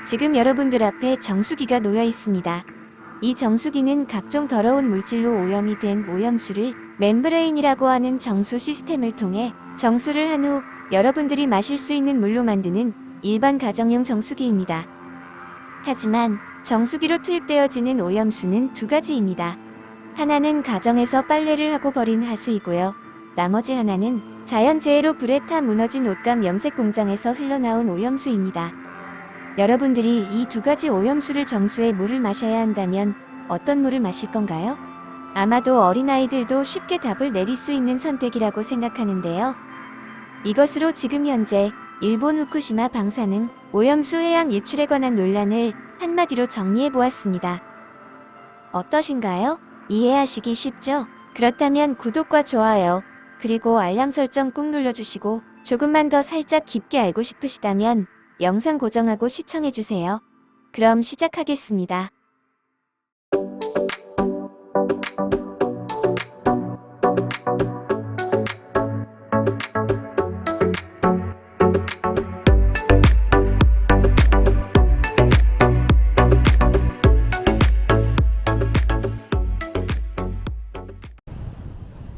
지금 여러분들 앞에 정수기가 놓여 있습니다. 이 정수기는 각종 더러운 물질로 오염이 된 오염수를 멤브레인이라고 하는 정수 시스템을 통해 정수를 한 후 여러분들이 마실 수 있는 물로 만드는 일반 가정용 정수기입니다. 하지만 정수기로 투입되어지는 오염수는 두 가지입니다. 하나는 가정에서 빨래를 하고 버린 하수이고요. 나머지 하나는 자연재해로 불에 타 무너진 옷감 염색 공장에서 흘러나온 오염수입니다. 여러분들이 이 두 가지 오염수를 정수해 물을 마셔야 한다면 어떤 물을 마실 건가요? 아마도 어린아이들도 쉽게 답을 내릴 수 있는 선택이라고 생각하는데요. 이것으로 지금 현재 일본 후쿠시마 방사능 오염수 해양 유출에 관한 논란을 한마디로 정리해 보았습니다. 어떠신가요? 이해하시기 쉽죠? 그렇다면 구독과 좋아요, 그리고 알람 설정 꾹 눌러주시고 조금만 더 살짝 깊게 알고 싶으시다면 영상 고정하고 시청해주세요. 그럼 시작하겠습니다.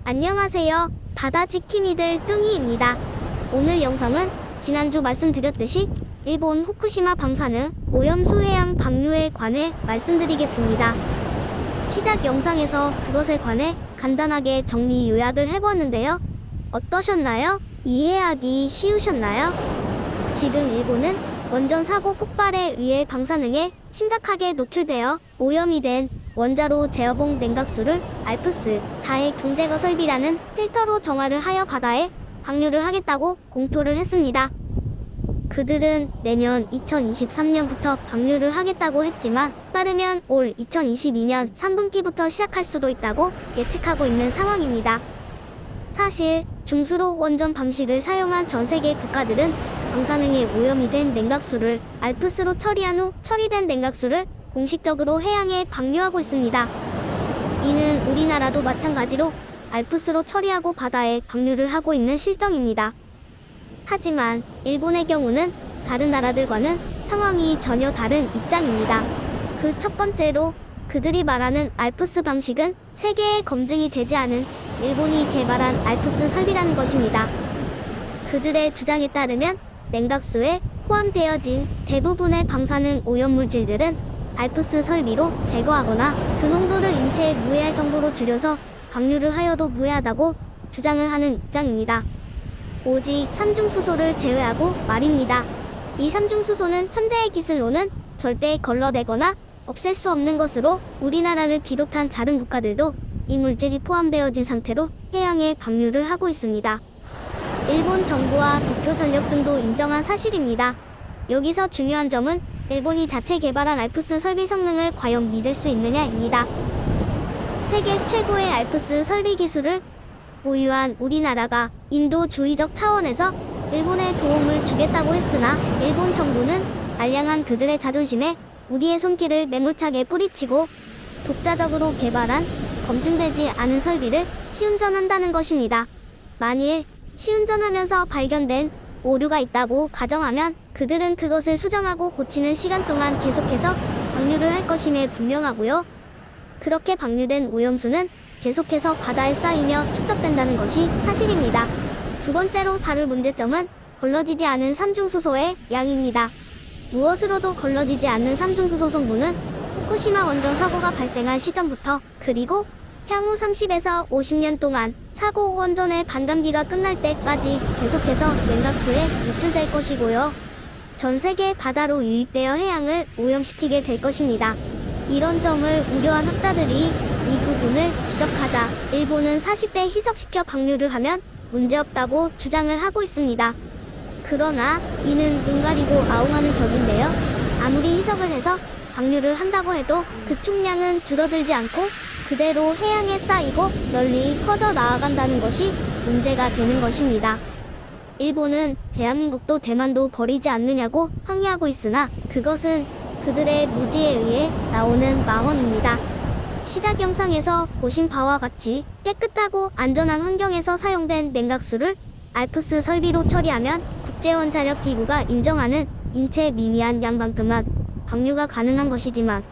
안녕하세요. 바다 지킴이들 뚱이입니다. 오늘 영상은 지난주 말씀드렸듯이 일본 후쿠시마 방사능 오염수 해양 방류에 관해 말씀드리겠습니다. 시작 영상에서 그것에 관해 간단하게 정리 요약을 해보았는데요. 어떠셨나요? 이해하기 쉬우셨나요? 지금 일본은 원전 사고 폭발에 의해 방사능에 심각하게 노출되어 오염이 된 원자로 제어봉 냉각수를 알프스 다액 동제거 설비라는 필터로 정화를 하여 바다에 방류를 하겠다고 공표를 했습니다. 그들은 내년 2023년부터 방류를 하겠다고 했지만 빠르면 올 2022년 3분기부터 시작할 수도 있다고 예측하고 있는 상황입니다. 사실 중수로 원전 방식을 사용한 전 세계 국가들은 방사능에 오염이 된 냉각수를 알프스로 처리한 후 처리된 냉각수를 공식적으로 해양에 방류하고 있습니다. 이는 우리나라도 마찬가지로 알프스로 처리하고 바다에 방류를 하고 있는 실정입니다. 하지만 일본의 경우는 다른 나라들과는 상황이 전혀 다른 입장입니다. 그 첫 번째로 그들이 말하는 알프스 방식은 세계에 검증이 되지 않은 일본이 개발한 알프스 설비라는 것입니다. 그들의 주장에 따르면 냉각수에 포함되어진 대부분의 방사능 오염물질들은 알프스 설비로 제거하거나 그 농도를 인체에 무해할 정도로 줄여서 방류를 하여도 무해하다고 주장을 하는 입장입니다. 오직 삼중수소를 제외하고 말입니다. 이 삼중수소는 현재의 기술로는 절대 걸러내거나 없앨 수 없는 것으로 우리나라를 비롯한 다른 국가들도 이 물질이 포함되어진 상태로 해양에 방류를 하고 있습니다. 일본 정부와 도쿄전력 등도 인정한 사실입니다. 여기서 중요한 점은 일본이 자체 개발한 알프스 설비 성능을 과연 믿을 수 있느냐입니다. 세계 최고의 알프스 설비 기술을 보유한 우리나라가 인도주의적 차원에서 일본에 도움을 주겠다고 했으나 일본 정부는 알량한 그들의 자존심에 우리의 손길을 매몰차게 뿌리치고 독자적으로 개발한 검증되지 않은 설비를 시운전한다는 것입니다. 만일 시운전하면서 발견된 오류가 있다고 가정하면 그들은 그것을 수정하고 고치는 시간 동안 계속해서 방류를 할 것임에 분명하고요. 그렇게 방류된 오염수는 계속해서 바다에 쌓이며 축적된다는 것이 사실입니다. 두 번째로 다룰 문제점은 걸러지지 않은 삼중수소의 양입니다. 무엇으로도 걸러지지 않는 삼중수소 성분은 후쿠시마 원전 사고가 발생한 시점부터 그리고 향후 30에서 50년 동안 사고 원전의 반감기가 끝날 때까지 계속해서 냉각수에 유출될 것이고요. 전 세계 바다로 유입되어 해양을 오염시키게 될 것입니다. 이런 점을 우려한 학자들이 이 부분을 지적하자 일본은 40배 희석시켜 방류를 하면 문제없다고 주장을 하고 있습니다. 그러나 이는 눈 가리고 아웅하는 격인데요. 아무리 희석을 해서 방류를 한다고 해도 그 총량은 줄어들지 않고 그대로 해양에 쌓이고 널리 퍼져 나아간다는 것이 문제가 되는 것입니다. 일본은 대한민국도 대만도 버리지 않느냐고 항의하고 있으나 그것은 그들의 무지에 의해 나오는 망언입니다. 시작 영상에서 보신 바와 같이 깨끗하고 안전한 환경에서 사용된 냉각수를 알프스 설비로 처리하면 국제원자력기구가 인정하는 인체 미미한 양만큼만 방류가 가능한 것이지만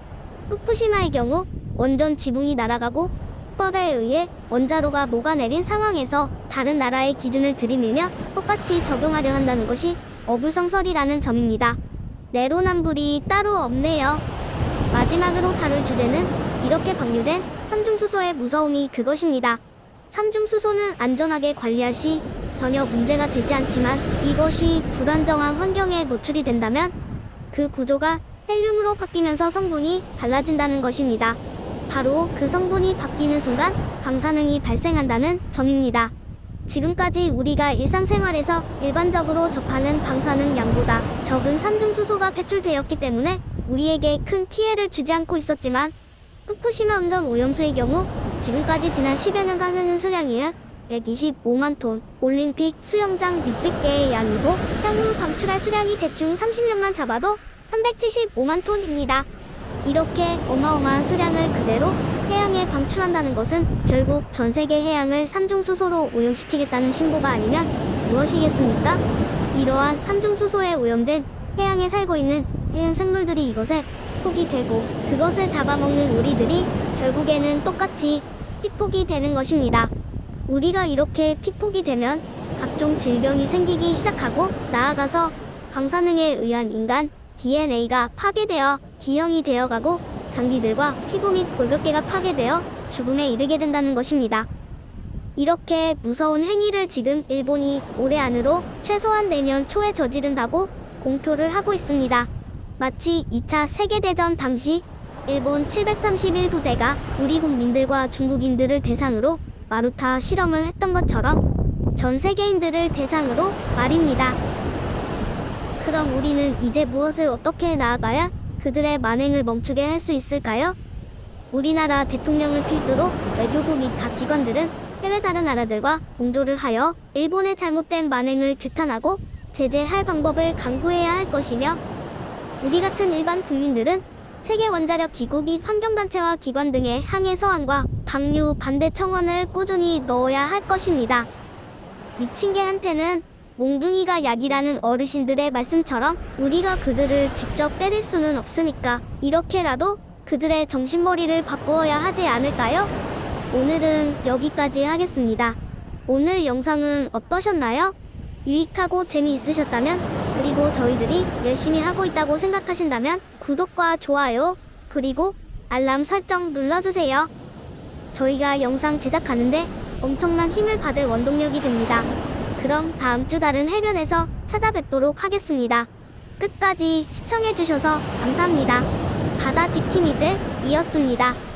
후쿠시마의 경우 원전 지붕이 날아가고 폭발에 의해 원자로가 녹아내린 상황에서 다른 나라의 기준을 들이밀며 똑같이 적용하려 한다는 것이 어불성설이라는 점입니다. 내로남불이 따로 없네요. 마지막으로 다룰 주제는 이렇게 방류된 삼중수소의 무서움이 그것입니다. 삼중수소는 안전하게 관리할 시 전혀 문제가 되지 않지만 이것이 불안정한 환경에 노출이 된다면 그 구조가 헬륨으로 바뀌면서 성분이 달라진다는 것입니다. 바로 그 성분이 바뀌는 순간 방사능이 발생한다는 점입니다. 지금까지 우리가 일상생활에서 일반적으로 접하는 방사능 양보다 적은 삼중수소가 배출되었기 때문에 우리에게 큰 피해를 주지 않고 있었지만 후쿠시마 원전 오염수의 경우 지금까지 지난 10여 년간 흐른 수량이 125만 톤, 올림픽 수영장 600개의 양이고 향후 방출할 수량이 대충 30년만 잡아도 375만 톤입니다. 이렇게 어마어마한 수량을 그대로 해양에 방출한다는 것은 결국 전 세계 해양을 삼중수소로 오염시키겠다는 신고가 아니면 무엇이겠습니까? 이러한 삼중수소에 오염된 해양에 살고 있는 해양 생물들이 이것에 폭이 되고 그것을 잡아먹는 우리들이 결국에는 똑같이 피폭이 되는 것입니다. 우리가 이렇게 피폭이 되면 각종 질병이 생기기 시작하고 나아가서 방사능에 의한 인간 DNA가 파괴되어 D형이 되어가고 장기들과 피부 및 골격계가 파괴되어 죽음에 이르게 된다는 것입니다. 이렇게 무서운 행위를 지금 일본이 올해 안으로 최소한 내년 초에 저지른다고 공표를 하고 있습니다. 마치 2차 세계대전 당시 일본 731부대가 우리 국민들과 중국인들을 대상으로 마루타 실험을 했던 것처럼 전 세계인들을 대상으로 말입니다. 그럼 우리는 이제 무엇을 어떻게 나아가야 그들의 만행을 멈추게 할 수 있을까요? 우리나라 대통령을 필두로 외교부 및 각 기관들은 해외 다른 나라들과 공조를 하여 일본의 잘못된 만행을 규탄하고 제재할 방법을 강구해야 할 것이며 우리 같은 일반 국민들은 세계원자력기구 및 환경단체와 기관 등의 항해 서한과 방류 반대 청원을 꾸준히 넣어야 할 것입니다. 미친 개한테는 몽둥이가 약이라는 어르신들의 말씀처럼 우리가 그들을 직접 때릴 수는 없으니까 이렇게라도 그들의 정신머리를 바꾸어야 하지 않을까요? 오늘은 여기까지 하겠습니다. 오늘 영상은 어떠셨나요? 유익하고 재미있으셨다면 그리고 저희들이 열심히 하고 있다고 생각하신다면 구독과 좋아요 그리고 알람 설정 눌러주세요. 저희가 영상 제작하는데 엄청난 힘을 받을 원동력이 됩니다. 그럼 다음 주 다른 해변에서 찾아뵙도록 하겠습니다. 끝까지 시청해주셔서 감사합니다. 바다 지킴이들이었습니다.